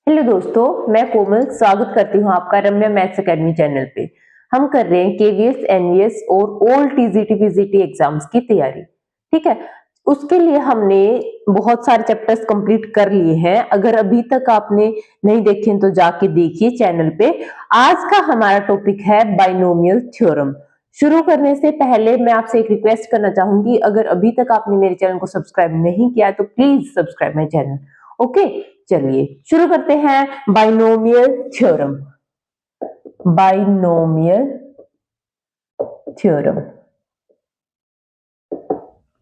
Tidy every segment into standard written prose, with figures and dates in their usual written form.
Hello दोस्तों, मैं कोमल स्वागत करती हूँ आपका रम्या मैथ्स एकेडमी चैनल पे। हम कर रहे हैं केवीएस, एनवीएस और ओल्ड टीजीटी पीजीटी एग्जाम्स की तैयारी। ठीक है, उसके लिए हमने बहुत सारे चैप्टर्स कंप्लीट कर लिए हैं। अगर अभी तक आपने नहीं देखे तो जाके देखिए चैनल पे। आज का हमारा टॉपिक है बाइनोमियल थ्योरम। शुरू करने से पहले मैं आपसे एक रिक्वेस्ट करना चाहूंगी, अगर अभी तक आपने मेरे चैनल को सब्सक्राइब नहीं किया तो please subscribe my channel. Okay, चलिए शुरू करते हैं बाइनोमियल थ्योरम। बाइनोमियल थ्योरम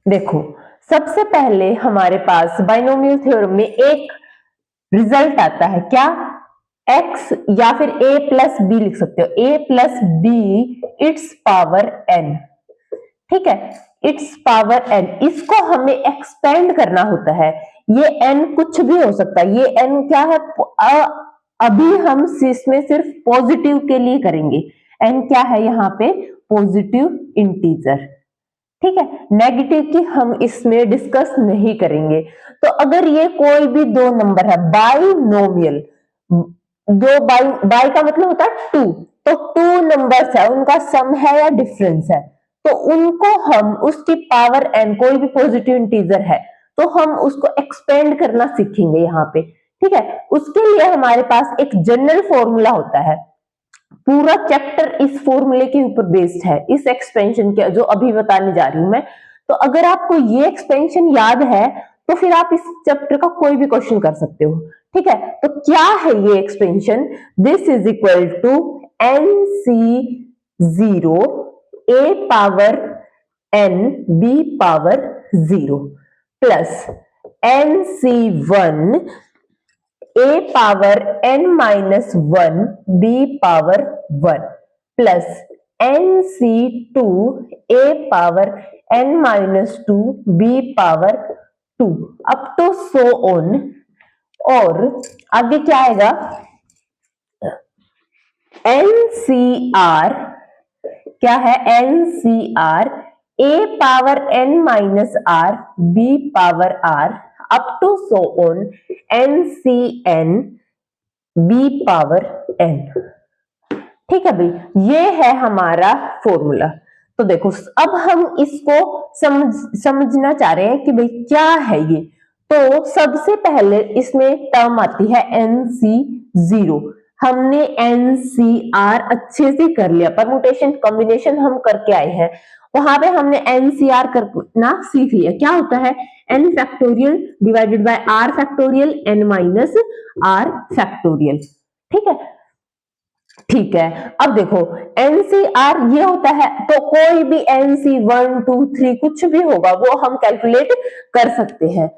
देखो, सबसे पहले हमारे पास बाइनोमियल थ्योरम में एक रिजल्ट आता है, क्या? x या फिर a प्लस बी लिख सकते हो, a plus B its power n। ठीक है, इट्स पावर n, इसको हमें एक्सपेंड करना होता है। ये n कुछ भी हो सकता है। ये n क्या है? अभी हम इसमें सिर्फ पॉजिटिव के लिए करेंगे। n क्या है यहाँ पे? Positive integer. ठीक है, नेगेटिव की हम इसमें डिस्कस नहीं करेंगे। तो अगर ये कोई भी दो नंबर है, बाइनोमियल, दो बाई का मतलब होता है टू, तो टू नंबर्स है, उनका सम है या डिफरेंस है, तो उनको हम उसकी पावर n, कोई भी पॉजिटिव इंटीजर है तो हम उसको एक्सपेंड करना सीखेंगे यहाँ पे। ठीक है, उसके लिए हमारे पास एक जनरल फॉर्मूला होता है। पूरा चैप्टर इस फॉर्मूले के ऊपर बेस्ड है, इस एक्सपेंशन के जो अभी बताने जा रही हूं मैं। तो अगर आपको ये एक्सपेंशन याद है तो फिर आप इस चैप्टर का कोई भी क्वेश्चन कर सकते हो। ठीक है, तो क्या है ये expansion? This is equal to N C zero A power N B power zero plus N C one A power n minus one B power one plus N C two A power n minus two B power two up to so on. और आगे क्या आएगा? N C R क्या है? N C R A power n minus R B power R up to so on an C N B power n। ठीक है भाई, ये है हमारा फॉर्मूला। तो देखो, अब हम इसको समझना चाह रहे हैं कि भाई क्या है ये। तो सबसे पहले इसमें टर्म आती है NC0। हमने NCR अच्छे से कर लिया, परमुटेशन कॉम्बिनेशन हम करके आए हैं, वहां पे हमने NCR करना सीख लिया। क्या होता है? n factorial divided by r factorial n minus r factorial. ठीक है, ठीक है। अब देखो, एनसीआर ये होता है, तो कोई भी एनसी 1 2 3 कुछ भी होगा वो हम कैलकुलेट कर सकते हैं।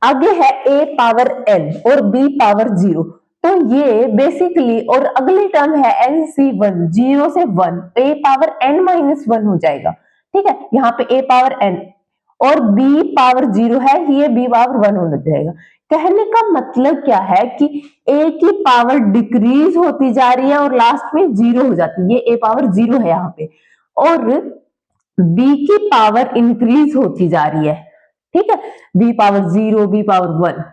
आगे है ए पावर एन और बी पावर जीरो, तो ये बेसिकली, और अगली टर्म है एनसी वन, जीरो से one, A power N minus one हो जाएगा। ठीक है, यहाँ पे ए पावर एन और बी पावर जीरो है, ये बी पावर वन हो जाएगा। कहने का मतलब क्या है कि ए की पावर डिक्रीज होती जा रही है और लास्ट में जीरो हो जाती है, ये ए पावर जीरो है यहाँ पे, और बी की पावर इंक्रीज होती जा रही है। ठीक है, B power zero, B power one.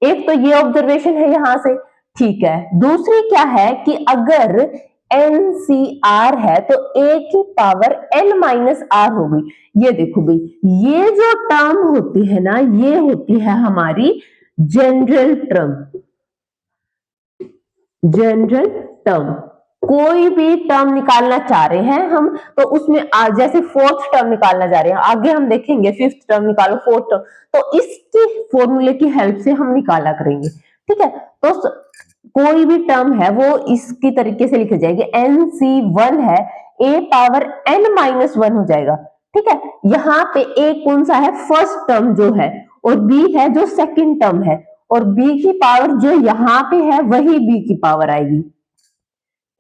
एक तो ये ऑब्जर्वेशन है यहां से। ठीक है, दूसरी क्या है कि अगर एनसीआर है तो ए की पावर एन माइनस आर हो गई। ये देखो भाई, ये जो टर्म होती है ना, ये होती है हमारी जनरल टर्म। जनरल टर्म, कोई भी टर्म निकालना चाह रहे हैं हम तो उसमें जैसे फोर्थ टर्म निकालना चाह रहे हैं, आगे हम देखेंगे फिफ्थ टर्म निकालो, फोर्थ टर्म, तो इसके फॉर्मूले की हेल्प से हम निकाला करेंगे। ठीक है, तो कोई भी टर्म है वो इसकी तरीके से लिखी जाएगी। एन सी वन है, ए पावर एन माइनस वन हो जाएगा। ठीक है, यहाँ पे ए कौन सा है? फर्स्ट टर्म जो है, और बी है जो सेकंड टर्म है, और b की पावर जो यहाँ पे है वही b की पावर आएगी।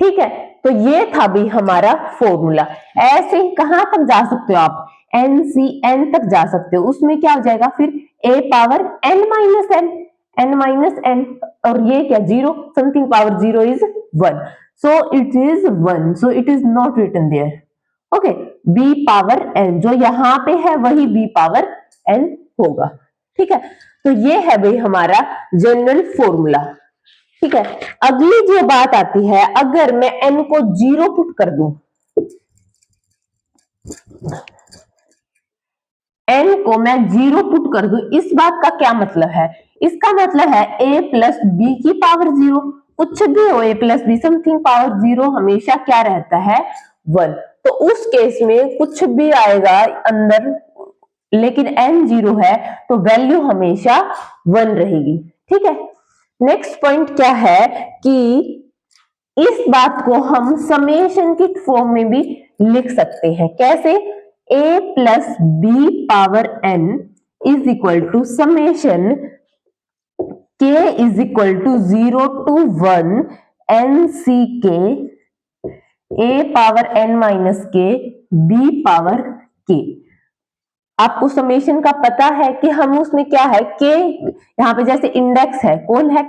ठीक है, तो ये था भी हमारा फॉर्मूला। ऐसे ही कहां तक जा सकते हो आप? NCN तक जा सकते हो। उसमें क्या हो जाएगा फिर? a power n minus N, n minus N, और ये क्या? Zero, something power zero is one, so it is one, so it is not written there. Okay, b power n जो यहाँ पे है वही b पावर n होगा। ठीक है, तो ये है भाई हमारा जनरल फॉर्मूला। ठीक है। अगली जो बात आती है, अगर मैं n को 0 पुट कर दूं, n को मैं 0 पुट कर दूं, इस बात का क्या मतलब है? इसका मतलब है a प्लस बी की पावर 0, कुछ भी हो a plus B, something power 0 हमेशा क्या रहता है? 1। तो उस केस में कुछ भी आएगा अंदर, लेकिन n 0 है तो वैल्यू हमेशा 1 रहेगी। ठीक है। नेक्स्ट पॉइंट क्या है कि इस बात को हम समेशन की फॉर्म में भी लिख सकते हैं। कैसे? a plus B power n is equal to summation k is equal to 0 to 1 n c k a power n minus k b power k। आपको समेशन का पता है कि हम उसमें क्या है, के यहाँ पे जैसे इंडेक्स है, कौन है?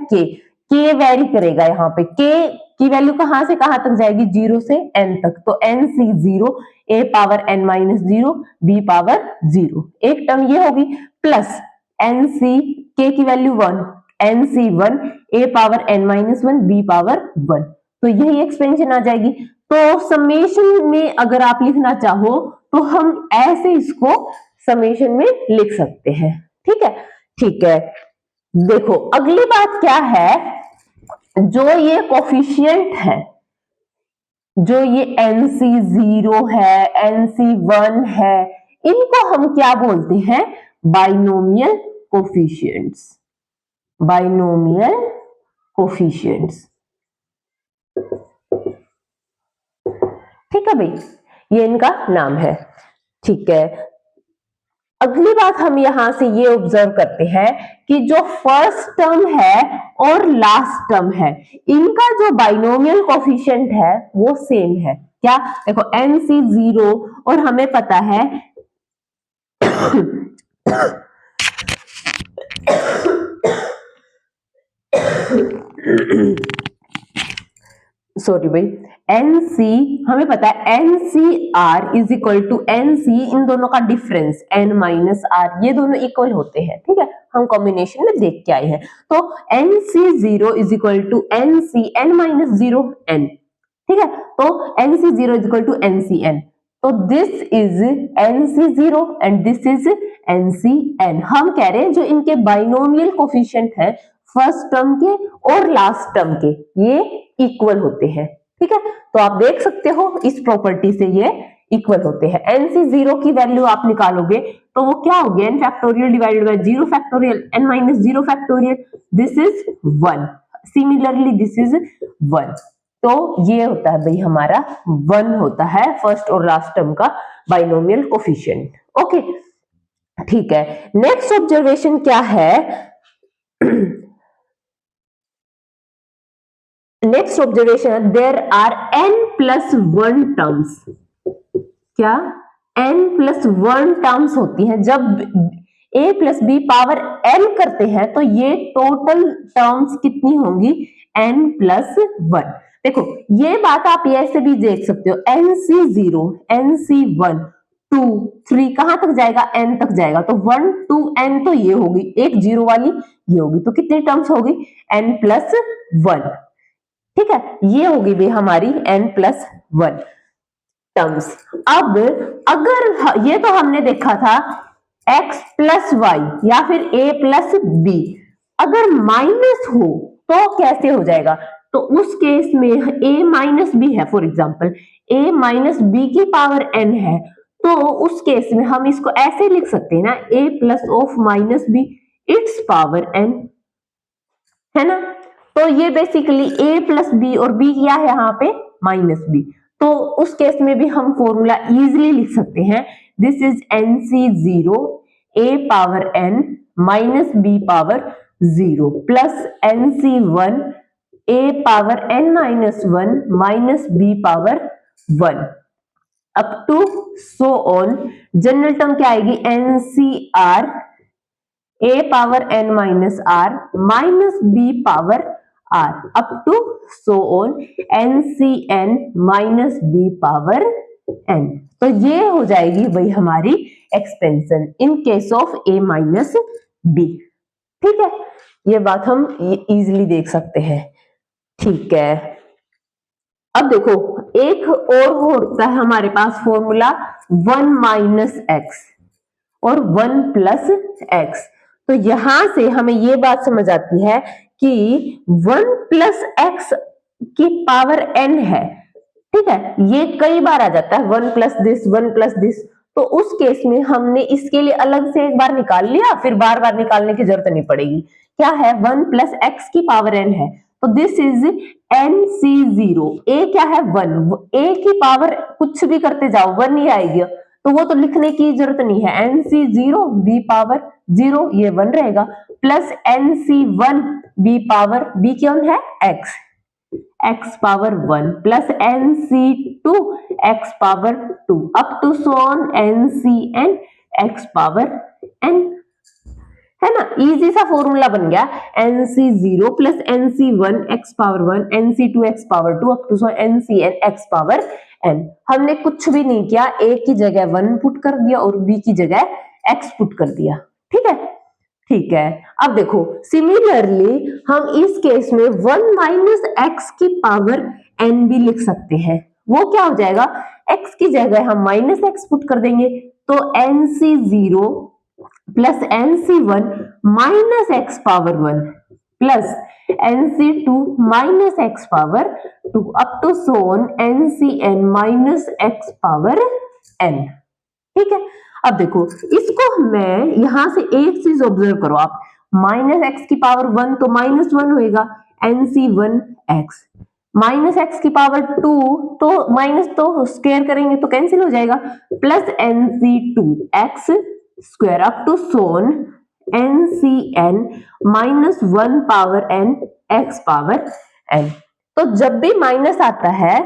के वेरी करेगा। यहाँ पे के की वैल्यू कहां से कहां तक जाएगी? 0 से n तक। तो n C 0, a power n minus 0, b power 0, एक टर्म ये होगी, प्लस n सी के की value 1, n C 1, a power n minus 1, b power 1। तो यही एक्सपेंशन आ जाएगी। तो समेशन में अगर आप लिखना चाहो तो हम ऐसे इसको समेशन में लिख सकते हैं। ठीक है, ठीक है। देखो अगली बात क्या है, जो ये कोफिशिएंट है, जो ये NC0 है, NC1 है, इनको हम क्या बोलते हैं? Binomial coefficients. Binomial coefficients. ठीक है भाई, ये इनका नाम है। ठीक है। अगली बात हम यहां से ये ऑब्जर्व करते हैं कि जो फर्स्ट टर्म है और लास्ट टर्म है, इनका जो बाइनोमियल कोफिशिएंट है वो सेम है। क्या? देखो NC0 और हमें पता है सॉरी भाई, NC हमें पता है NCR is equal to NC, इन दोनों का डिफरेंस N माइनस R, ये दोनों इक्वल होते हैं। ठीक है, हम कॉम्बिनेशन में देख के आए हैं। तो NC0 is equal to NC N minus 0 N। ठीक है, तो NC0 is equal to NCN। तो this is NC0 and this is NCN। हम कह रहे हैं जो इनके बाइनोमियल कोफिशिएंट है फर्स्ट टर्म के और लास्ट टर्म के, ये इक्वल होते हैं। ठीक है, तो आप देख सकते हो इस प्रॉपर्टी से ये इक्वल होते हैं। NC0 की वैल्यू आप निकालोगे तो वो क्या हो गया? n factorial divided by 0 factorial, n minus 0 factorial, this is 1। Similarly this is 1। तो ये होता है भाई हमारा 1 होता है फर्स्ट और लास्ट टर्म का बाइनोमियल कोफिशिएंट। ओके, ठीक है। नेक्स्ट ऑब्जर्वेशन क्या है? Next observation, there are n plus 1 terms. क्या? n प्लस 1 टर्म्स होती हैं। जब a plus B power n करते हैं तो ये टोटल टर्म्स कितनी होंगी? n plus 1। देखो ये बात आप ऐसे भी देख सकते हो, NC0, NC1, 2, 3 कहां तक जाएगा? n तक जाएगा। तो 1 2 n तो ये होगी, एक जीरो वाली ये होगी, तो कितनी टर्म्स होगी? n plus 1। ठीक है, ये होगी भी हमारी n प्लस 1 टर्म्स। अब अगर ये तो हमने देखा था x प्लस वाई या फिर a प्लस बी, अगर माइनस हो तो कैसे हो जाएगा? तो उस केस में a माइनस बी है, for example a minus B की पावर n है, तो उस केस में हम इसको ऐसे लिख सकते हैं ना, a plus of minus B its power n, है ना। तो ये बेसिकली a प्लस बी और b क्या है यहाँ पे? Minus B. तो उस केस में भी हम फॉर्मूला इजीली लिख सकते हैं, this is NC0 a power n minus b power 0 plus NC1 a power n minus 1 minus b power 1 up to so on. General term क्या आएगी? NCR a power n minus r minus b power r up to so on NCN minus b power n। तो ये हो जाएगी वही हमारी expansion in case of a minus b। ठीक है, ये बात हम इजीली देख सकते हैं। ठीक है, अब देखो एक और होता है हमारे पास फॉर्मूला 1 माइनस एक्स और 1 प्लस एक्स। तो यहां से हमें ये बात समझ आती है कि 1 प्लस एक्स की पावर n है, ठीक है, ये कई बार आ जाता है 1 प्लस दिस 1 प्लस दिस। तो उस केस में हमने इसके लिए अलग से एक बार निकाल लिया, फिर बार बार निकालने की जरूरत नहीं पड़ेगी। क्या है, 1 प्लस एक्स की पावर n है, तो दिस इज nc0। ए क्या है, 1, ए की पावर कुछ भी करते जाओ 1 ही आएगी, तो वो तो लिखने की जरूरत नहीं है। nc0 बी पावर 0, ये 1 रहेगा, plus nc1 B power, B कौन है, x, x power 1 plus nc2 x power 2 up to so on ncn x power n, है ना। इजी सा फॉर्मूला बन गया, nc0 plus nc1 x power 1 nc2 x power 2 up to so ncn x power n। हमने कुछ भी नहीं किया, a की जगह 1 पुट कर दिया और b की जगह x पुट कर दिया, ठीक है। ठीक है, अब देखो सिमिलरली हम इस केस में 1 माइनस एक्स की पावर n भी लिख सकते हैं। वो क्या हो जाएगा, x की जगह हम माइनस एक्स पुट कर देंगे, तो nc0 plus nc1 minus X power 1 plus nc2 minus X power 2 up to so on ncn minus X power n, ठीक है। अब देखो इसको मैं यहां से एक चीज ऑब्जर्व करो आप, माइनस एक्स की पावर 1 तो माइनस 1 होएगा, nc1 x माइनस एक्स की पावर 2 तो माइनस तो स्क्वायर करेंगे तो कैंसिल हो जाएगा, plus nc2 x square up to so on ncn minus 1 power n x power n। तो जब भी माइनस आता है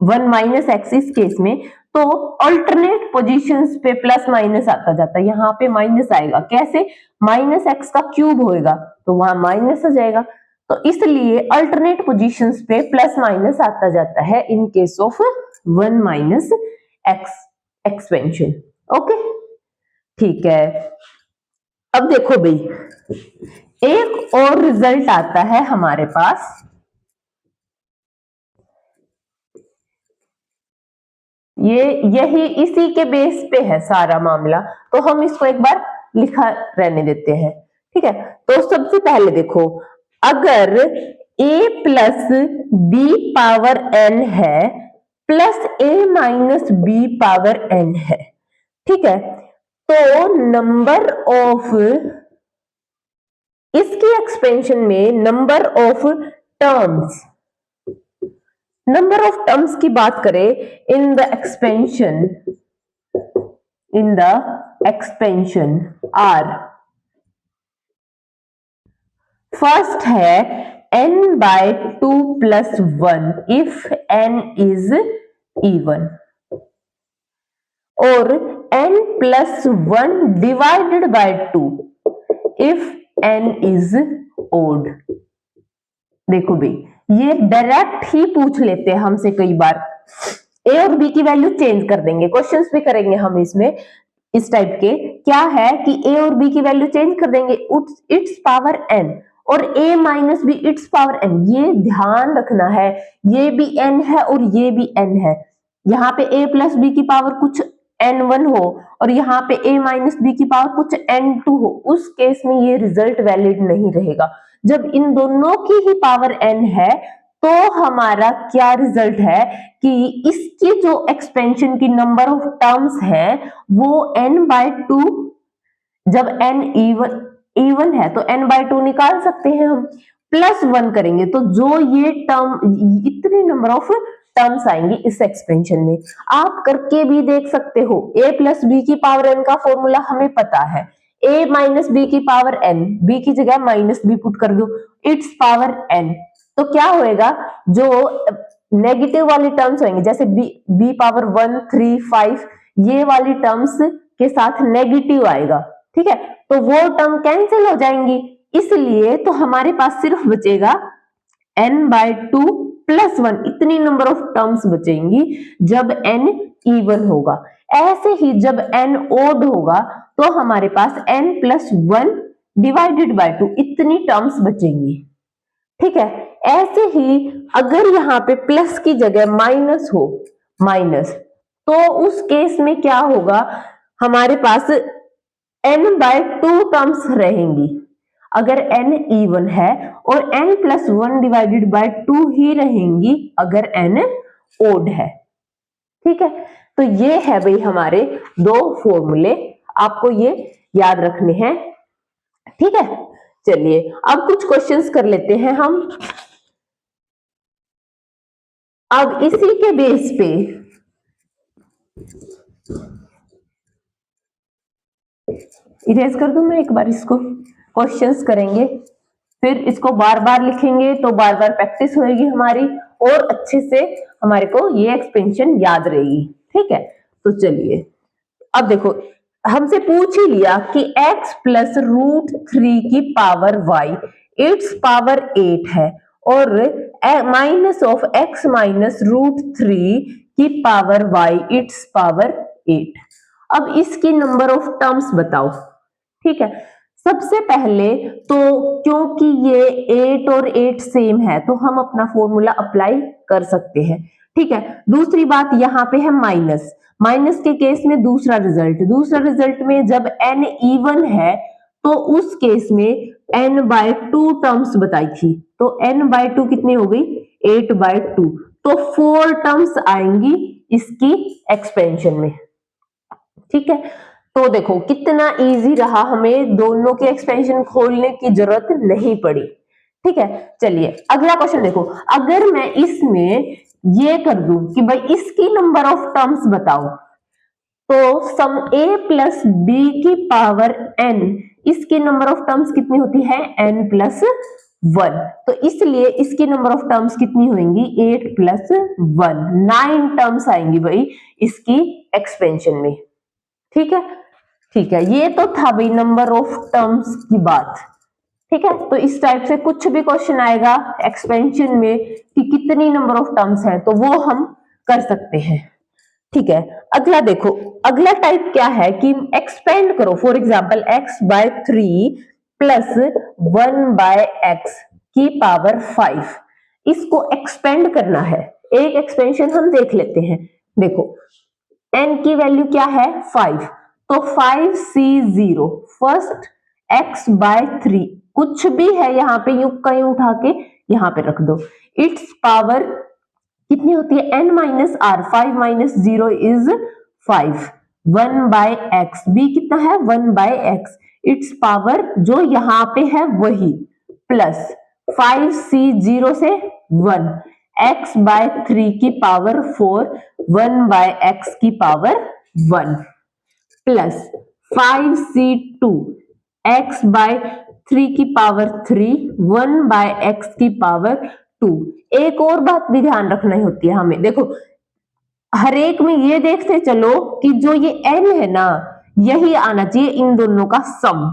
1 माइनस एक्स इस केस में, तो अल्टरनेट पोजीशंस पे प्लस माइनस आता जाता है, यहाँ पे माइनस आएगा, कैसे, माइनस एक्स का क्यूब होएगा तो वहां माइनस हो जाएगा, तो इसलिए अल्टरनेट पोजीशंस पे प्लस माइनस आता जाता है इन case of 1 minus x expansion. Okay, ठीक है। अब देखो भाई एक और रिजल्ट आता है हमारे पास, ये यही इसी के बेस पे है सारा मामला, तो हम इसको एक बार लिखा रहने देते हैं, ठीक है। तो सबसे पहले देखो, अगर a plus B power n है plus a minus B power n है, ठीक है, तो नंबर ऑफ, इसकी एक्सपेंशन में number of terms, number of terms की बात करें in the expansion are, first है n by 2 plus 1 if n is even, और n plus 1 divided by 2 if n is odd. देखो भाई ये डायरेक्ट ही पूछ लेते हैं हमसे, कई बार a और b की वैल्यू चेंज कर देंगे, क्वेश्चंस भी करेंगे हम इसमें इस टाइप के, क्या है कि a और b की वैल्यू चेंज कर देंगे इट्स पावर n और a minus B its power n, ये ध्यान रखना है, ये भी n है और ये भी n है, यहाँ पे a प्लस बी की पावर कुछ n1 हो और यहाँ पे a माइनस बी की पावर कुछ n2 हो, उस केस में ये रिजल्ट वैलिड नहीं रहेगा। जब इन दोनों की ही पावर n है तो हमारा क्या रिजल्ट है कि इसकी जो एक्सपेंशन की नंबर ऑफ टर्म्स है वो n बाय 2, जब n इवन है तो n बाय 2 निकाल सकते हैं हम, प्लस 1 करेंगे तो जो ये टर्म, इतनी नंबर ऑफ टर्म्स आएंगी इस एक्सपेंशन में। आप करके भी देख सकते हो, a प्लस बी की पावर n का फॉर्मूला हमें पता है, a माइनस बी की पावर n, b की जगह माइनस बी पुट कर दो, इट्स पावर n, तो क्या होएगा, जो नेगेटिव वाली टर्म्स होंगे जैसे b पावर 1 3 5, ये वाली टर्म्स के साथ नेगेटिव आएगा, ठीक है, तो वो टर्म कैंसिल हो जाएंगी, इसलिए तो हमारे पास सिर्फ बचेगा n बाय 2 प्लस 1, इतनी नंबर ऑफ टर्म्स बचेंगी जब n इवन होगा। ऐसे ही जब n ओड होगा तो हमारे पास n प्लस 1 डिवाइडेड बाय 2 इतनी टर्म्स बचेंगी। ठीक है। ऐसे ही अगर यहाँ पे प्लस की जगह माइनस हो, माइनस, तो उस केस में क्या होगा, हमारे पास n/2 टर्म्स रहेंगी। अगर n इवन है और n+1/2 ही रहेंगी अगर n ओड है। ठीक है, तो ये है भाई हमारे दो फॉर्मूले, आपको ये याद रखने हैं। ठीक है, चलिए अब कुछ क्वेश्चंस कर लेते हैं हम। अब इसी के बेस पे इरेज कर दूं मैं एक बार इसको, क्वेश्चंस करेंगे, फिर इसको बार बार लिखेंगे तो बार बार प्रैक्टिस होएगी हमारी और अच्छे से हमारे को ये एक्सपेंशन याद रहेगी। ठीक है, तो चलिए अब देखो, हमसे पूछ ही लिया कि x प्लस √3 की पावर y इट्स पावर 8 है और माइनस ऑफ x माइनस √3 की पावर y इट्स पावर 8। अब इसकी नंबर ऑफ टर्म्स बताओ। ठीक है, सबसे पहले तो क्योंकि ये 8 और 8 सेम है तो हम अपना फॉर्मूला अप्लाई कर सकते हैं। ठीक है, दूसरी बात यहाँ पे है माइनस, माइनस के केस में दूसरा रिजल्ट में जब n इवन है तो उस केस में n/2 टर्म्स बताई थी, तो n/2 कितनी हो गई, 8/2, तो 4 टर्म्स आएंगी इसकी एक्सपेंशन में। ठीक है, तो देखो कितना इजी रहा, हमें दोनों के एक्सपेंशन खोलने की जरूरत नहीं पड़ी। ठीक है, चलिए अगला क्वेश्चन देखो, अगर मैं इसमें ये कर दूं कि भाई इसकी नंबर ऑफ टर्म्स बताओ, तो सम a प्लस बी की पावर n, इसकी नंबर ऑफ टर्म्स कितनी होती है, n+1, तो इसलिए इसकी नंबर ऑफ टर्म्स कितनी होंगी, 8+1, 9 टर्म्स आएंगी भाई इसकी एक्सपेंशन में। ठीक है, ठीक है, ये तो था भाई नंबर ऑफ टर्म्स की बात। ठीक है, तो इस टाइप से कुछ भी क्वेश्चन आएगा एक्सपेंशन में कि कितनी नंबर ऑफ टर्म्स है तो वो हम कर सकते हैं। ठीक है, अगला देखो, अगला टाइप क्या है कि एक्सपेंड करो, for example x/3 plus 1/x की पावर 5, इसको एक्सपेंड करना है। एक एक्सपेंशन हम देख लेते हैं, देखो n की वैल्यू क्या है, 5, तो 5c0 फर्स्ट x/3 कुछ भी है यहाँ पे यूं कहीं उठा के यहाँ पे रख दो, इट्स पावर कितनी होती है, n-r, 5 - 0 इज 5, 1/x, b कितना है 1/x, इट्स पावर जो यहाँ पे है वही, प्लस 5c0 से 1, x/3 की पावर 4, 1/x की पावर 1, प्लस 5c2 x/3 की पावर 3, 1/x की पावर 2। एक और बात भी ध्यान रखना ही होती है हमें, देखो हर एक में ये देखते चलो कि जो ये n है ना, यही आना चाहिए इन दोनों का सम।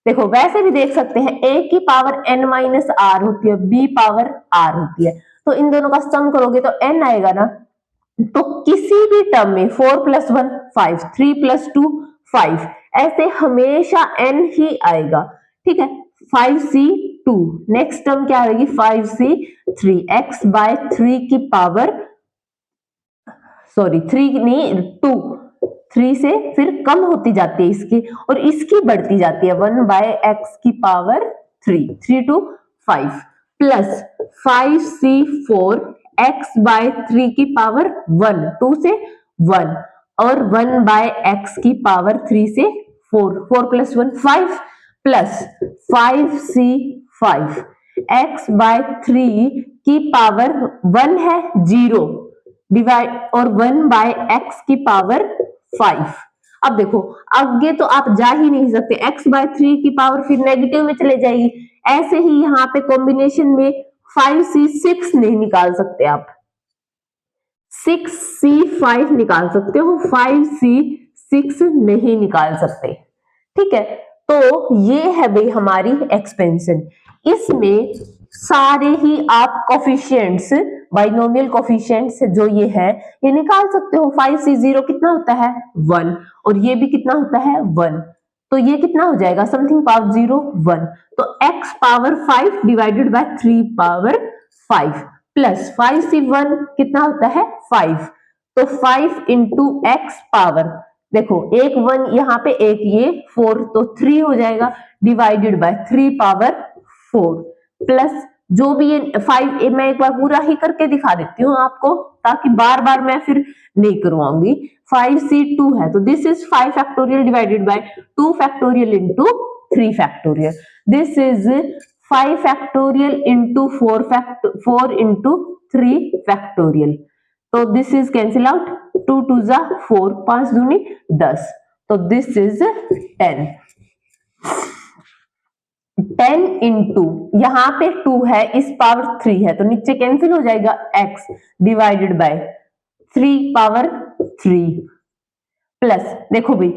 देखो वैसे भी देख सकते हैं a की पावर n-r होती है, b पावर r होती है, तो इन दोनों का सम करोगे तो n आएगा ना, तो किसी भी टर्म में 4 + 1 5, 3 + 2 5, ऐसे हमेशा n ही आएगा। ठीक है, 5c2, नेक्स्ट टर्म क्या आएगी 5c3, x/3 की पावर, सॉरी 3 नहीं 2, 3 से फिर कम होती जाती है इसकी और इसकी बढ़ती जाती है 1/x की power 3, 3 to 5, plus 5c4 x/3 की पावर 1, 2 से 1 और 1/x की पावर 3 से 4, 4 + 1 5, प्लस 5c5 x/3 की पावर 1 है 0 डिवाइड और 1/x की पावर 5। अब देखो आगे तो आप जा ही नहीं सकते, x/3 की पावर फिर नेगेटिव में चले जाएगी, ऐसे ही यहाँ पे कॉम्बिनेशन में 5c6 नहीं निकाल सकते आप, 6c5 निकाल सकते हो, 5c6 नहीं निकाल सकते। ठीक है, तो ये है भाई हमारी एक्सपेंशन, इसमें सारे ही आप कोफिशिएंट्स, बाइनोमियल कोफिशिएंट्स जो ये है ये निकाल सकते हो। 5c0 कितना होता है 1 और ये भी कितना होता है 1, तो ये कितना हो जाएगा, समथिंग पावर 0 1, तो x power 5 divided by 3 power 5 plus 5c1 कितना होता है 5, तो 5 इंटू एक्स पावर, देखो एक 1 यहाँ पे एक ये 4, तो 3 हो जाएगा डिवाइडेड बाय 3 पावर 4 प्लस जो भी ये 5, मैं एक बार पूरा ही करके दिखा देती हूँ आपको ताकि बार बार मैं फिर नहीं करवाऊंगी। 5c2 है तो this is 5 factorial divided by 2 factorial into 3 factorial, this is 5 factorial into 4 into 3 factorial, तो दिस इज कैंसिल आउट, 2 2 जा 4, 5 दूनी 10, तो दिस इज 10 इंटू यहाँ पे 2 है इस पावर 3 है तो नीचे कैंसिल हो जाएगा x divided by 3 power 3 plus, देखो भाई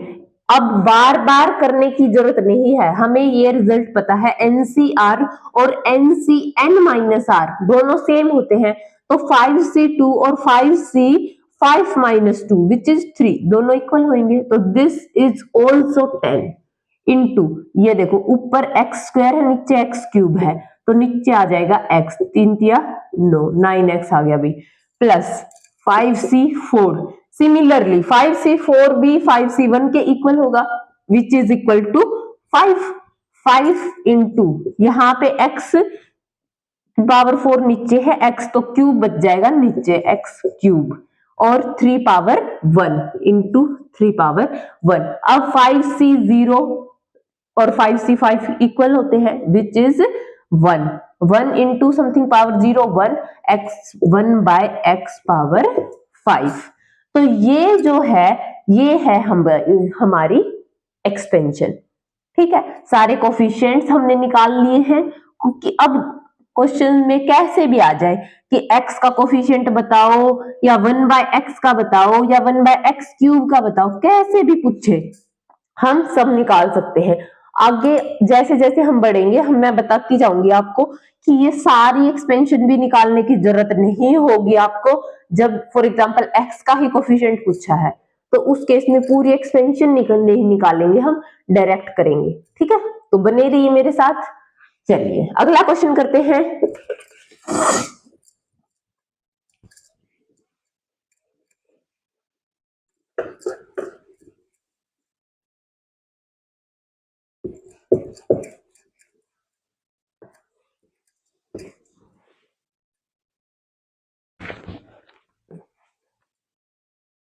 अब बार बार करने की जरूरत नहीं है, हमें ये रिजल्ट पता है NCR और NCN माइनस R दोनों सेम होते हैं, तो 5c2 और 5c 5 माइनस 2 विच इज 3 दोनों इक्वल होंगे, तो दिस इज ऑल्सो 10 इंटू ये देखो ऊपर एक्स स्क्वायर है नीचे एक्स क्यूब है तो नीचे आ जाएगा x, 3 तिया 9, 9x आ गया भाई, प्लस 5c4, सिमिलरली 5c4 भी 5c1 के इक्वल होगा which is equal to 5 into यहाँ पे x पावर 4 नीचे है x तो क्यूब बच जाएगा नीचे x क्यूब और 3 पावर 1 इंटू 3 पावर 1, अब 5c0 और 5c5 इक्वल होते हैं which is 1 into something power 0 1 x 1 by x power 5, तो ये जो है ये है हमारी एक्सपेंशन, ठीक है। सारे कोफिशिएंट्स हमने निकाल लिए हैं क्योंकि अब क्वेश्चन में कैसे भी आ जाए कि x का कोफिशिएंट बताओ या 1 बाय x का बताओ या 1 बाय x क्यूब का बताओ, कैसे भी पूछे हम सब निकाल सकते हैं। आगे जैसे जैसे हम बढ़ेंगे मैं बताती जाऊंगी आपको कि ये सारी एक्सपेंशन भी निकालने की जरूरत नहीं होगी आपको, जब फॉर एग्जांपल x का ही कोफिशिएंट पूछा है तो उस केस में पूरी एक्सपेंशन नहीं निकालेंगे, हम डायरेक्ट करेंगे, ठीक है। तो बने रहिए मेरे साथ। चलिए अगला क्वेश्चन करते हैं।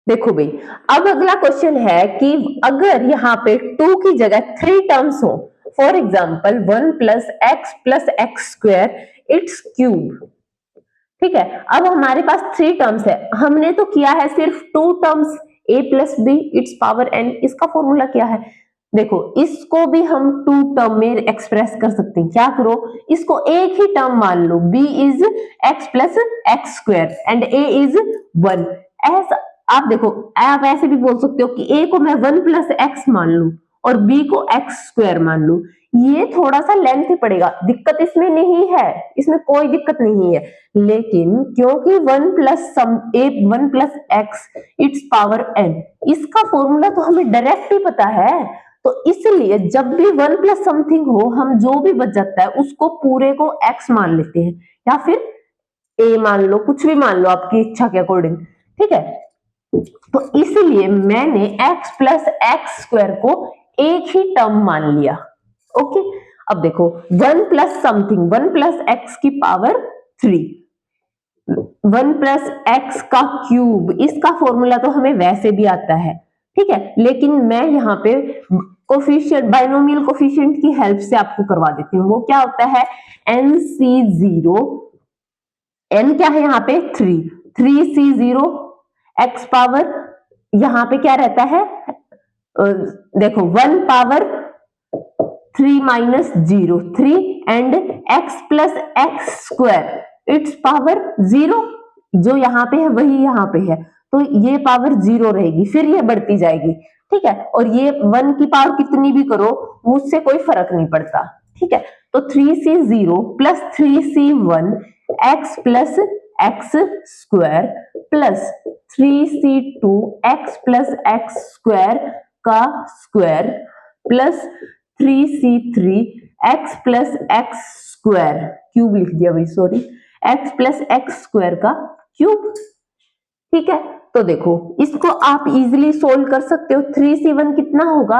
देखो भाई अब अगला क्वेश्चन है कि अगर यहाँ पे 2 की जगह 3 टर्म्स हो, for example 1 plus x square its cube, ठीक है। अब हमारे पास 3 टर्म्स है, हमने तो किया है सिर्फ 2 terms a plus B its power n, इसका फॉर्मूला क्या है, देखो इसको भी हम 2 टर्म में एक्सप्रेस कर सकते हैं, क्या करो इसको एक ही टर्म मान लो, b is x plus x square and a is 1, ऐसा आप देखो आप ऐसे भी बोल सकते हो कि a को मैं 1 प्लस एक्स मान लू और b को एक्स स्क्वायर मान लू, ये थोड़ा सा लेंथ ही पड़ेगा, दिक्कत इसमें नहीं है, इसमें कोई दिक्कत नहीं है, लेकिन क्योंकि 1 plus x it's power n इसका फॉर्मूला तो हमें डायरेक्ट ही पता है, तो इसलिए जब भी 1 प्लस समथिंग हो हम जो भी बच जाता है उसको पूरे को x मान लेते हैं या फिर a मान लो, कुछ भी मान लो आपकी इच्छा के अकॉर्डिंग, ठीक है। तो इसलिए मैंने x प्लस एक्स स्क्वायर को एक ही टर्म मान लिया, ओके। अब देखो 1 प्लस समथिंग 1 प्लस एक्स की पावर 3, 1 प्लस एक्स का क्यूब, इसका फॉर्मूला तो हमें वैसे भी आता है, ठीक है, लेकिन मैं यहाँ पे कोफिशिएंट बाइनोमियल कोफिशिएंट की हेल्प से आपको करवा देती हूँ। वो क्या होता है NC0, n क्या है यहाँ पे 3c0 x पावर यहाँ पे क्या रहता है देखो 1 power 3 minus 0 3 and x plus x square its power 0, जो यहाँ पे है वही यहाँ पे है तो ये पावर 0 रहेगी, फिर ये बढ़ती जाएगी, ठीक है, और ये 1 की पावर कितनी भी करो उससे कोई फर्क नहीं पड़ता, ठीक है। तो 3c0 plus 3c1 x plus x square plus 3c2 x plus x square का square plus 3c3 x plus x square, cube लिख दिया भाई, sorry, x plus x square का क्यूब। ठीक है, तो देखो इसको आप इजीली सोल्व कर सकते हो। 3c1 कितना होगा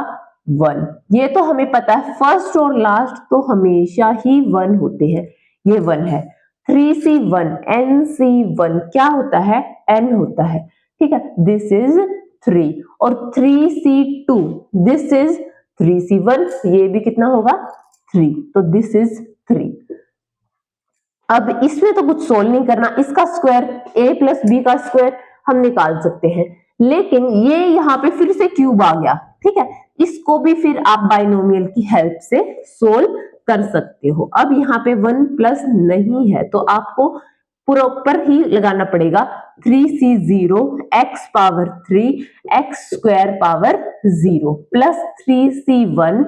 1, ये तो हमें पता है, फर्स्ट और लास्ट तो हमेशा ही 1 होते हैं, ये 1 है। 3c1 nc1 क्या होता है, n होता है। ठीक है, दिस इज 3 और 3c2 दिस इज 3c1, ये भी कितना होगा 3, तो दिस इज 3। अब इसमें तो कुछ सोल्व नहीं करना, इसका स्क्वायर a प्लस बी का स्क्वायर हम निकाल सकते हैं, लेकिन ये यहाँ पे फिर से क्यूब आ गया। ठीक है, इसको भी फिर आप बाइनोमियल की हेल्प से सोल्व कर सकते हो। अब यहाँ पे 1 प्लस नहीं है तो आपको प्रॉपर ही लगाना पड़ेगा, 3c0 x power 3 x square power 0 plus 3c1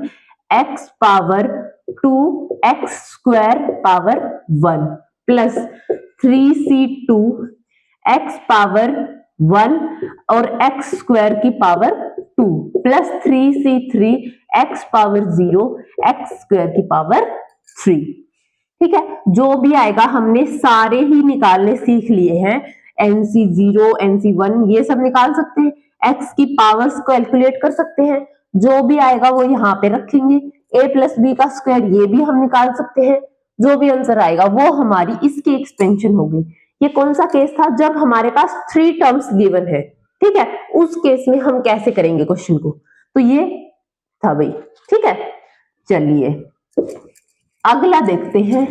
x power 2 x square power 1 plus 3c2 x power 1 और x स्क्वायर की power 2 plus 3c3 x power 0 x square की पावर 3। ठीक है, जो भी आएगा हमने सारे ही निकालने सीख लिए हैं, nc0 nc1 ये सब निकाल सकते हैं, x की पावर्स को कैलकुलेट कर सकते हैं, जो भी आएगा वो यहाँ पे रखेंगे, a प्लस बी का स्क्वायर ये भी हम निकाल सकते हैं, जो भी आंसर आएगा वो हमारी इसकी एक्सपेंशन होगी। ये कौन सा केस था, जब हमारे पास 3 टर्म्स गिवन है। ठीक है, उस केस में हम कैसे करेंगे क्वेश्चन को, तो ये था भाई। ठीक है, चलिए अगला देखते हैं।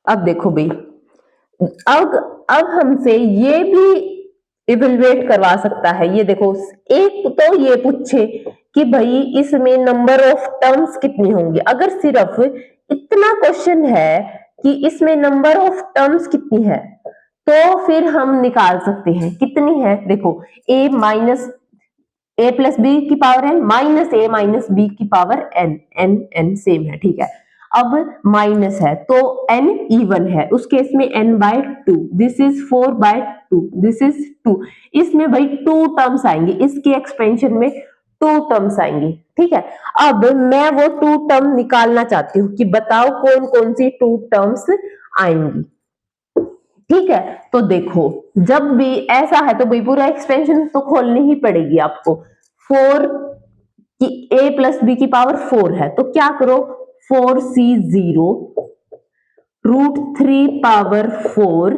अब देखो भाई, अब हमसे ये भी इवेलुएट करवा सकता है। ये देखो, एक तो ये पूछे कि भाई इसमें नंबर ऑफ टर्म्स कितनी होंगी, अगर सिर्फ इतना क्वेश्चन है कि इसमें नंबर ऑफ टर्म्स कितनी है, तो फिर हम निकाल सकते हैं कितनी है। देखो a minus a plus B की power n minus a minus B की power n, n n same है। ठीक है, अब माइनस है तो n इवन है, उस केस में n by 2, this is 4 by 2, this is 2, इसमें भाई 2 टर्म्स आएंगे, इसके एक्सपेंशन में 2 टर्म्स आएंगे। ठीक है, अब मैं वो 2 टर्म निकालना चाहती हूँ कि बताओ कौन कौन सी 2 टर्म्स आएंगी। ठीक है, तो देखो जब भी ऐसा है तो भाई पूरा एक्सपेंशन तो खोलनी ही पड़ेगी आपको। 4 की a प्लस बी की पावर 4 है तो क्या करो, 4c0 √3 पावर 4,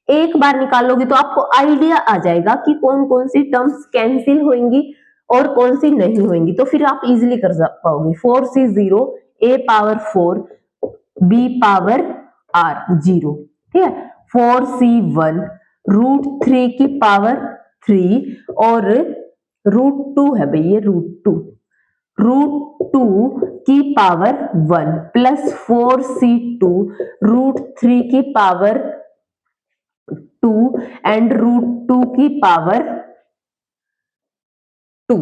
एक बार निकालोगे तो आपको आइडिया आ जाएगा कि कौन कौन सी टर्म्स कैंसिल होंगी और कौन सी नहीं होंगी, तो फिर आप इजीली कर पाओगे। 4c0 a power 4 b power r 0। ठीक है, 4c1 √3 की पावर 3 और √2 है भाई, ये √2 की पावर 1 प्लस 4c2 √3 की पावर 2 एंड √2 की पावर 2,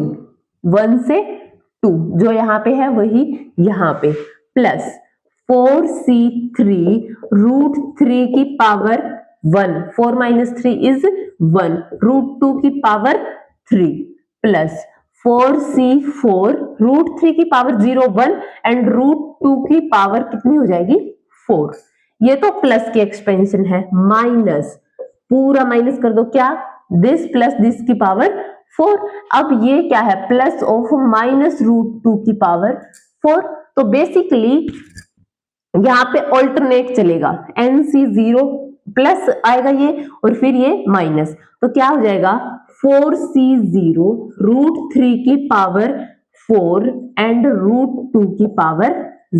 1 से 2 जो यहाँ पे है वही यहाँ पे, प्लस 4c3 √3 की पावर 1, 4 माइनस 3 इज 1, √2 की पावर 3 प्लस 4c4 √3 की पावर 0 1 एंड √2 की पावर कितनी हो जाएगी 4। ये तो प्लस की एक्सपेंशन है, माइनस पूरा माइनस कर दो, क्या दिस प्लस दिस की पावर 4। अब ये क्या है, प्लस ऑफ माइनस √2 की पावर 4, तो बेसिकली यहाँ पे ऑल्टरनेट चलेगा, nc0 प्लस आएगा ये और फिर ये माइनस, तो क्या हो जाएगा 4c0 √3 की पावर 4 एंड √2 की पावर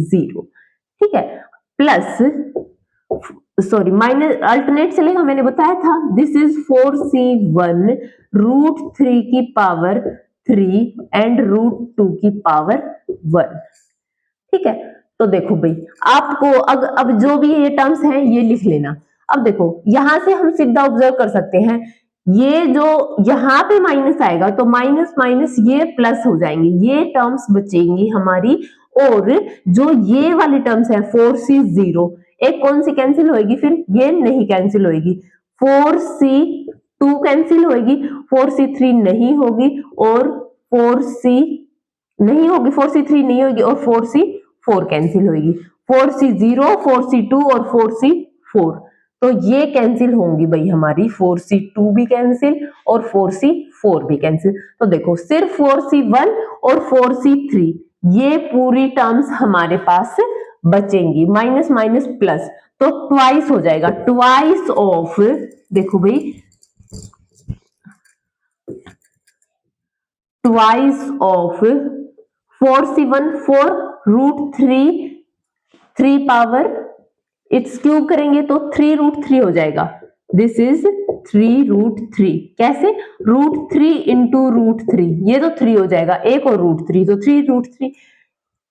0। ठीक है, प्लस सॉरी माइनस अल्टरनेट चलेगा, मैंने बताया था, दिस इज 4c1 √3 की पावर 3 एंड √2 की पावर 1। ठीक है, तो देखो भाई आपको अब जो भी ये टर्म्स हैं ये लिख लेना। अब देखो यहां से हम सीधा ऑब्जर्व कर सकते हैं ये जो यहाँ पे माइनस आएगा तो माइनस माइनस ये प्लस हो जाएंगे, ये टर्म्स बचेंगी हमारी, और जो ये वाली टर्म्स है 4c0 एक कौन सी कैंसिल होगी, फिर ये नहीं कैंसिल होगी, 4c2 कैंसिल होगी, 4c3 नहीं होगी, और 4c नहीं होगी, 4c3 नहीं होगी, और 4c4 कैंसिल होगी, 4c0 4c2 और 4c4, तो ये कैंसिल होंगी भाई हमारी, 4c2 भी कैंसिल और 4c4 भी कैंसिल। तो देखो सिर्फ 4c1 और 4c3 ये पूरी टर्म्स हमारे पास बचेंगी, माइनस माइनस प्लस, तो ट्वाइस हो जाएगा, ट्वाइस ऑफ, देखो भाई twice of 4c1 4 √3 power, it's cube करेंगे तो 3√3 हो जाएगा, दिस इज 3√3, कैसे, √3 इंटू √3, ये तो 3 हो जाएगा, एक और √3 तो 3√3,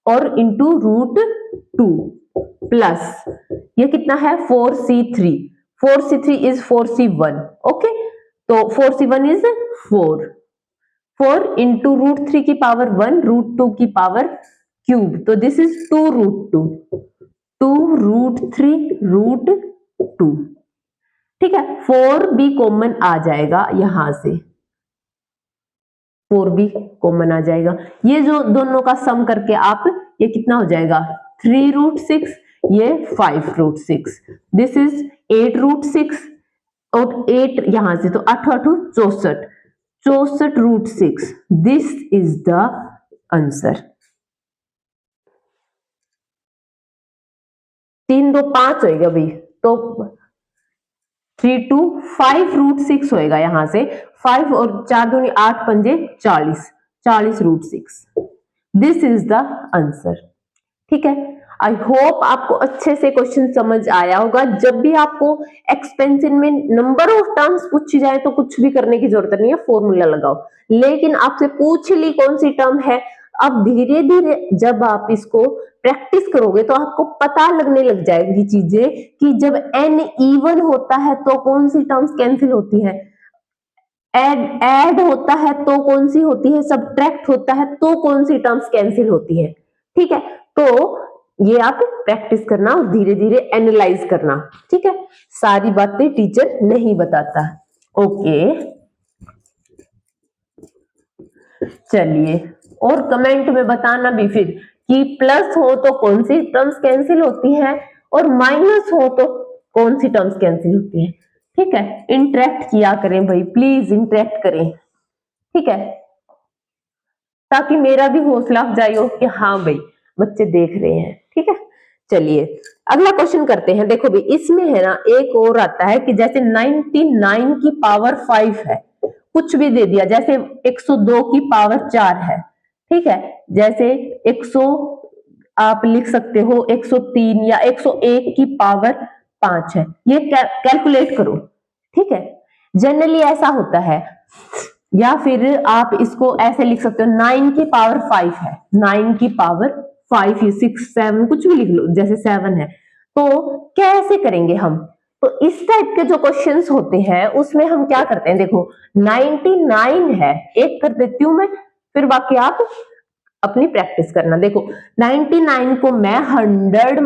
और इंटू √2 प्लस ये कितना है 4c3, 4c3 is 4c1, okay, तो 4c1 इज 4, 4 इंटू √3 की पावर 1 √2 की पावर क्यूब, तो दिस इज 2√2, 2√3 √2, ठीक है, 4 भी कॉमन आ जाएगा यहां से, 4 भी कॉमन आ जाएगा, ये जो दोनों का सम करके आप ये कितना हो जाएगा 3√6, ये 5√6, दिस इज 8√6, और 8 यहां से तो 8 8 64, 64√6, दिस इज द आंसर। 3 2 5 होएगा भाई, तो 3 2 5√6 होएगा यहां से, 5 और 4 दूनी 8 पंजे 40, 40√6, दिस इज द आंसर, ठीक है। आई होप आपको अच्छे से क्वेश्चन समझ आया होगा। जब भी आपको एक्सपेंशन में नंबर ऑफ टर्म्स पूछी जाए तो कुछ भी करने की जरूरत नहीं है, फॉर्मूला लगाओ, लेकिन आपसे पूछ ली कौन सी टर्म है, अब धीरे धीरे जब आप इसको प्रैक्टिस करोगे तो आपको पता लगने लग जाएगी चीजें कि जब n इवन होता है तो कौन सी टर्म्स कैंसिल होती है, ऐड होता है तो कौन सी होती है, सब्ट्रैक्ट होता है तो कौन सी टर्म्स कैंसिल होती है, ठीक है। तो ये आप प्रैक्टिस करना और धीरे धीरे एनालाइज करना, ठीक है, सारी बातें टीचर नहीं बताता, ओके। चलिए, और कमेंट में बताना भी फिर कि प्लस हो तो कौन सी टर्म्स कैंसिल होती है और माइनस हो तो कौन सी टर्म्स कैंसिल होती है, ठीक है। इंटरेक्ट किया करें भाई, प्लीज इंटरेक्ट करें, ठीक है, ताकि मेरा भी हौसला अफजाई हो कि हाँ भाई बच्चे देख रहे हैं, ठीक है। चलिए अगला क्वेश्चन करते हैं। देखो भाई इसमें है ना एक और आता है कि जैसे 99 की पावर 5 है, कुछ भी दे दिया, जैसे 102 की पावर 4 है, ठीक है, जैसे 100 आप लिख सकते हो 103 या 101 की पावर 5 है, ये कैलकुलेट करो, ठीक है। जनरली ऐसा होता है, या फिर आप इसको ऐसे लिख सकते हो 9 की पावर 5 है, 9 की पावर 5 6 7 कुछ भी लिख लो, जैसे 7 है, तो कैसे करेंगे हम, तो इस टाइप के जो क्वेश्चंस होते हैं उसमें हम क्या करते हैं, देखो 99 है, एक कर देती हूं मैं, फिर बाकी आप अपनी प्रैक्टिस करना। देखो 99 को मैं 100 -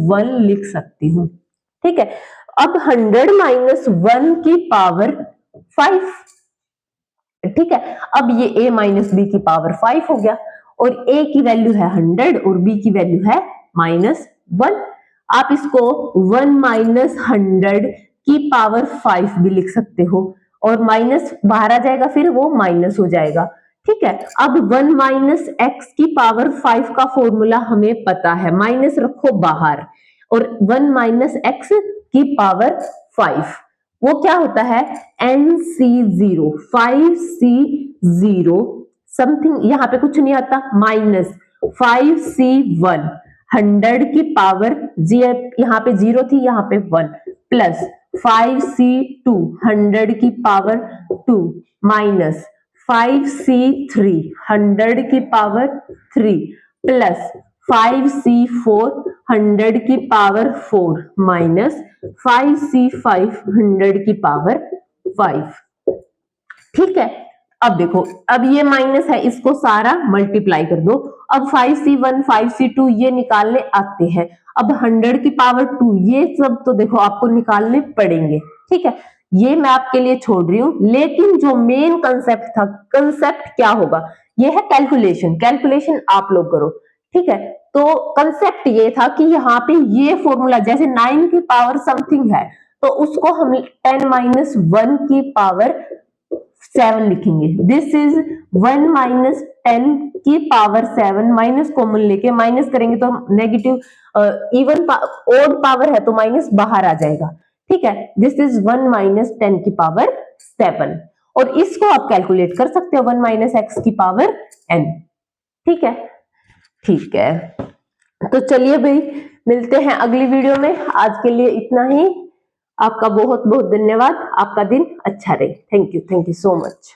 1 लिख सकती हूँ, ठीक है। अब 100 - 1 की पावर 5, ठीक है, अब ये a माइनस बी की पावर 5 हो गया, और a की वैल्यू है 100 और b की वैल्यू है -1, आप इसको 1 - 100 की पावर 5 भी लिख सकते हो, और माइनस बाहर आ जाएगा फिर वो माइनस हो जाएगा, ठीक है। अब 1 - x की पावर 5 का फॉर्मूला हमें पता है, माइनस रखो बाहर, और 1 - x की पावर 5 वो क्या होता है NC0, 5C0 समथिंग, यहां पे कुछ नहीं आता, माइनस 5C1, 100 की पावर जी, यहाँ पे 0 थी, यहाँ पे 1, प्लस 5C2, 100 की पावर 2, माइनस 5C3, 100 की पावर 3, प्लस 5C4, 100 की पावर 4, माइनस 5C5, 100 की पावर 5, ठीक है। अब देखो, अब ये माइनस है, इसको सारा मल्टीप्लाई कर दो। अब 5c1 5c2 ये निकालने आते हैं। अब 100 की पावर 2 ये सब तो देखो आपको निकालने पड़ेंगे। ठीक है, ये मैं आपके लिए छोड़ रही हूं, लेकिन जो मेन कंसेप्ट था, कंसेप्ट क्या होगा, ये है कैलकुलेशन। कैलकुलेशन आप लोग करो। ठीक है, तो कंसेप्ट ये था कि यहाँ पे ये फॉर्मूला, जैसे 9 की पावर समथिंग है तो उसको हम 10 - 1 की पावर 7 लिखेंगे। दिस इज 1 - 10 की पावर 7, माइनस कॉमन लेके माइनस करेंगे तो नेगेटिव, इवन ओड पावर है तो माइनस बाहर आ जाएगा। ठीक है, दिस इज 1 - 10 की पावर 7, और इसको आप कैलकुलेट कर सकते हो 1 - x की पावर n। ठीक है, ठीक है, तो चलिए भाई, मिलते हैं अगली वीडियो में। आज के लिए इतना ही। आपका बहुत बहुत धन्यवाद। आपका दिन अच्छा रहे। Thank you so much.